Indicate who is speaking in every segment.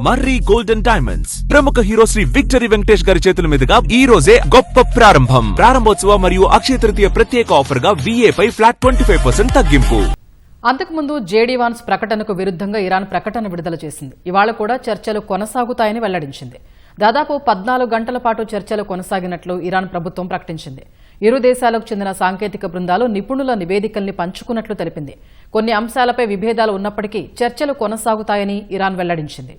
Speaker 1: మర్రి golden diamonds ప్రముఖ hero Shri victory Venkatesh గారి చేతుల మీదుగా ఈ రోజే గొప్ప ప్రారంభం. ప్రారంభోత్సవ మరియు అక్షయ తృతీయ ప్రత్యేక ఆఫర్ గా VA పై ఫ్లాట్ 25% తగ్గింపు.
Speaker 2: అంతకుముందు జేడీ వాన్స్ ప్రకటనకు విరుద్ధంగా ఇరాన్ ప్రకటన విడుదల చేసింది. ఇవాళ కూడా చర్చలు కొనసాగుతాయని వెల్లడించింది. దాదాపు 14 గంటల పాటు చర్చలు కొనసాగినట్లు ఇరాన్ ప్రభుత్వం ప్రకటించింది. ఇరు దేశాలకు చెందిన సాంకేతిక బృందాలు నిపుణుల నివేదికల్ని పంచుకున్నట్లు తెలిపింది. కొన్ని అంశాలపై విభేదాలు ఉన్నప్పటికీ చర్చలు కొనసాగుతాయని ఇరాన్ వెల్లడించింది.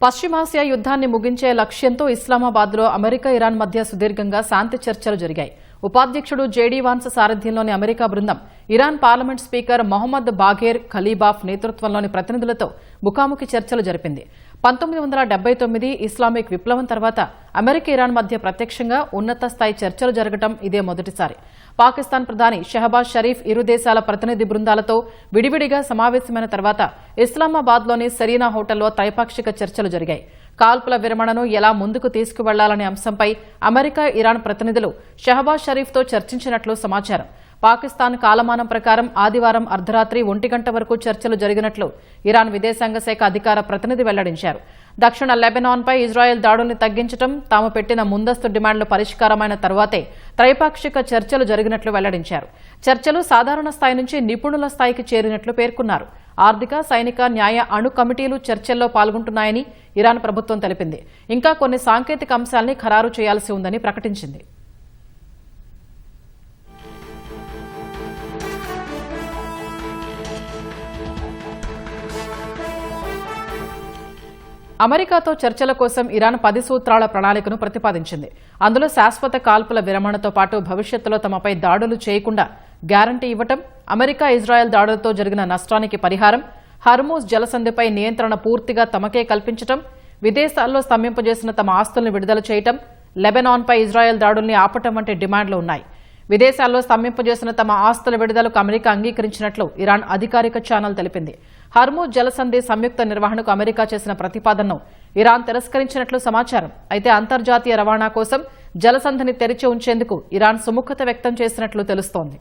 Speaker 2: పశ్చిమాసియా యుద్ధాన్ని ముగించే లక్ష్యంతో ఇస్లామాబాద్లో అమెరికా ఇరాన్ మధ్య సుదీర్ఘంగా శాంతి చర్చలు జరిగాయి. ఉపాధ్యక్షుడు జేడీ వాన్స్ సారథ్యంలోని అమెరికా బృందం ఇరాన్ పార్లమెంట్ స్పీకర్ మొహమ్మద్ బాఘేర్ ఖలీబాఫ్ నేతృత్వంలోని ప్రతినిధులతో ముఖాముఖి చర్చలు జరిపింది. 1979 ఇస్లామిక్ విప్లవం తర్వాత అమెరికా ఇరాన్ మధ్య ప్రత్యక్షంగా ఉన్నత స్థాయి చర్చలు జరగడం ఇదే మొదటిసారి. పాకిస్తాన్ ప్రధాని షహబాజ్ షరీఫ్ ఇరు దేశాల ప్రతినిధి బృందాలతో విడివిడిగా సమావేశమైన తర్వాత ఇస్లామాబాద్లోని సెరీనా హోటల్లో త్రైపాక్షిక చర్చలు జరిగాయి. కాల్పుల విరమణను ఎలా ముందుకు తీసుకువెళ్లాలనే అంశంపై అమెరికా ఇరాన్ ప్రతినిధులు షహబాజ్ షరీఫ్తో చర్చించినట్లు సమాచారం. పాకిస్తాన్ కాలమానం ప్రకారం ఆదివారం అర్ధరాత్రి 1 గంట వరకు చర్చలు జరిగినట్లు ఇరాన్ విదేశాంగ శాఖ అధికార ప్రతినిధి వెల్లడించారు. దక్షిణ లెబనాన్పై ఇజ్రాయెల్ దాడుల్ని తగ్గించడం తాము పెట్టిన ముందస్తు డిమాండ్లు పరిష్కారమైన తర్వాతే త్రైపాక్షిక చర్చలు జరిగినట్లు వెల్లడించారు. చర్చలు సాధారణ స్థాయి నుంచి నిపుణుల స్థాయికి చేరినట్లు పేర్కొన్నారు. ఆర్థిక, సైనిక, న్యాయ, అణు కమిటీలు చర్చల్లో పాల్గొంటున్నాయని ఇరాన్ ప్రభుత్వం తెలిపింది. ఇంకా కొన్ని సాంకేతిక అంశాల్ని ఖరారు చేయాల్సి ఉందని ప్రకటించింది. అమెరికాతో చర్చల కోసం ఇరాన్ 10 సూత్రాల ప్రణాళికను ప్రతిపాదించింది. అందులో శాశ్వత కాల్పుల విరమణతో పాటు భవిష్యత్తులో తమపై దాడులు చేయకుండా గ్యారంటీ ఇవ్వటం, అమెరికా ఇజ్రాయెల్ దాడులతో జరిగిన నష్టానికి పరిహారం, హర్మూజ్ జలసంధిపై నియంత్రణ పూర్తిగా తమకే కల్పించటం, విదేశాల్లో స్తంభింపజేసిన తమ ఆస్తులను విడుదల చేయటం, లెబనాన్పై ఇజ్రాయెల్ దాడుల్ని ఆపటం వంటి డిమాండ్లు ఉన్నాయి. విదేశాల్లో స్తంభింపజేసిన తమ ఆస్తుల విడుదలకు అమెరికా అంగీకరించినట్లు ఇరాన్ అధికారిక ఛానల్ తెలిపింది. హర్మూజ్ జలసంధి సంయుక్త నిర్వహణకు అమెరికా చేసిన ప్రతిపాదనను ఇరాన్ తిరస్కరించినట్లు సమాచారం. అయితే అంతర్జాతీయ రవాణా కోసం జలసంధిని తెరిచి ఉంచేందుకు ఇరాన్ సుముఖత వ్యక్తం చేసినట్లు తెలుస్తోంది.